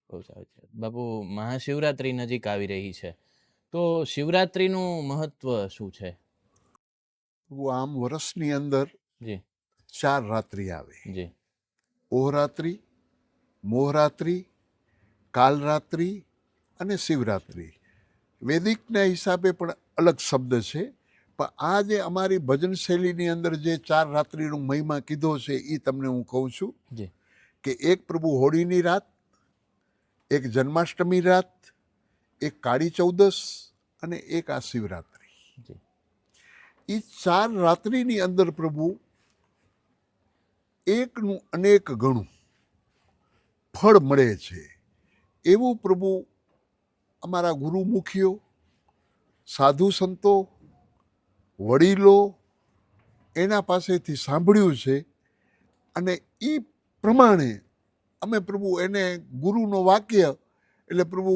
બહુ સારું છે બાપુ. મહાશિવરાત્રી નજીક આવી રહી છે, તો શિવરાત્રીનું મહત્વ શું છે? આમ વર્ષની અંદર જી 4 રાત્રિ આવે: જી ઓહરાત્રિ, મોહરાત્રિ, કાલરાત્રિ અને શિવરાત્રિ. વૈદિકના હિસાબે પણ અલગ શબ્દ છે, પણ આ જે અમારી ભજન શૈલીની અંદર જે 4 રાત્રિનો મહિમા કીધો છે એ તમને હું કહું છું જી કે એક પ્રભુ હોળીની રાત, એક જન્માષ્ટમી રાત, એક કાળી ચૌદસ અને એક આ શિવરાત્રિ. જી એ 4 રાત્રિની અંદર પ્રભુ એકનું અનેક ગણું ફળ મળે છે. એવું પ્રભુ અમારા ગુરુમુખીઓ, સાધુ સંતો, વડીલો એના પાસેથી સાંભળ્યું છે, અને એ પ્રમાણે અમે પ્રભુ એને ગુરુનો વાક્ય એટલે પ્રભુ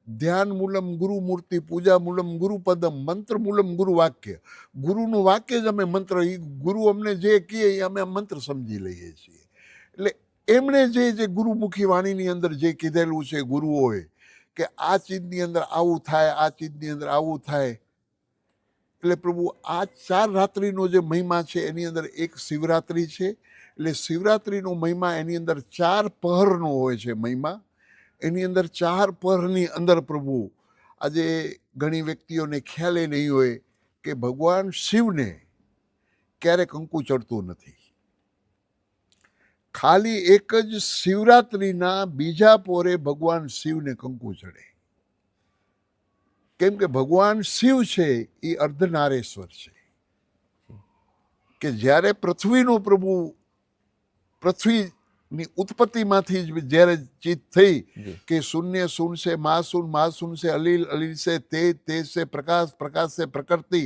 ધ્યાન મૂલમ ગુરુ મૂર્તિ, પૂજા મૂલમ ગુરુપદમ, મંત્ર મૂલમ ગુરુ વાક્ય. ગુરુનું વાક્ય જ અમે મંત્ર, એ ગુરુ અમને જે કહે એ અમે મંત્ર સમજી લઈએ છીએ. એટલે એમણે જે ગુરુમુખી વાણીની અંદર જે કીધેલું છે ગુરુઓએ કે આ ચીજની અંદર આવું થાય, આ ચીજની અંદર આવું થાય, એટલે પ્રભુ આ 4 રાત્રિનો જે મહિમા છે એની અંદર એક શિવરાત્રિ છે. એટલે શિવરાત્રિનો મહિમા એની અંદર 4 પહરનો હોય છે મહિમા. એની અંદર 4 પહરની અંદર પ્રભુ આજે ઘણી વ્યક્તિઓને ખ્યાલ એ નહીં હોય કે ભગવાન શિવને ક્યારે કંકુ ચડતું નથી. ખાલી એક જ શિવરાત્રિના બીજા પોરે ભગવાન શિવને કંકુ ચડે. કેમ કે ભગવાન શિવ છે એ અર્ધનારેશ્વર છે, કે જ્યારે પૃથ્વીનો પ્રભુ પૃથ્વીની ઉત્પત્તિમાંથી જ જ્યારે ચિત થઈ કે શૂન્ય શૂન્ય સે મહાશૂન, મહાશૂન સે અલીલ, અલીલ સે તેજ, તેજ સે પ્રકાશ, પ્રકાશ સે પ્રકૃતિ,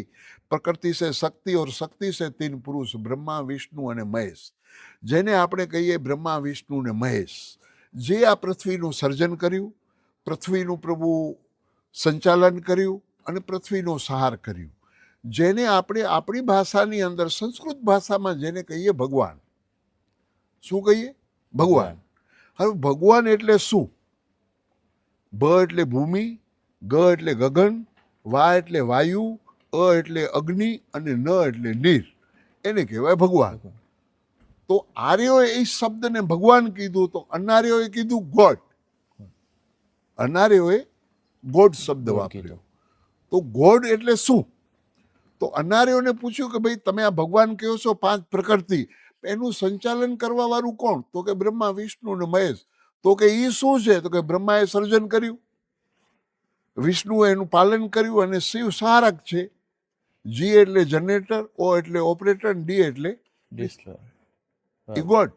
પ્રકૃતિ સે શક્તિ और શક્તિ સે 3 પુરુષ બ્રહ્મા, વિષ્ણુ અને મહેશ. જેને આપણે કહીએ બ્રહ્મા, વિષ્ણુ ને મહેશ, જે આ પૃથ્વીનું સર્જન કર્યું, પૃથ્વીનું પ્રભુ સંચાલન કર્યું અને પૃથ્વીનો સહાર કર્યું, જેને આપણે આપણી ભાષાની અંદર સંસ્કૃત ભાષામાં જેને કહીએ ભગવાન. શું કહીએ? ભગવાન. હવે ભગવાન એટલે શું? ભ એટલે ભૂમિ, ગ એટલે ગગન, વા એટલે વાયુ, અ એટલે અગ્નિ અને ન એટલે નીર. એને કહેવાય ભગવાન. તો આર્યોએ એ શબ્દને ભગવાન કીધું, તો અનાર્યોએ કીધું ગોડ. અનાર્યોએ ગોડ શબ્દ વાપર્યો. તો ગોડ એટલે શું? તો અનાર્યોને પૂછ્યું કે ભાઈ તમે આ ભગવાન કહો છો 5 પ્રકૃતિ, એનું સંચાલન કરવા વાળું કોણ? તો કે બ્રહ્મા, વિષ્ણુ ને મહેશ. તો કે એ શું છે? તો કે બ્રહ્માએ સર્જન કર્યું, વિષ્ણુએ એનું પાલન કર્યું અને શિવ સહારક છે. જી એટલે જનરેટર, ઓ એટલે ઓપરેટર, ડી એટલે એ ગોડ.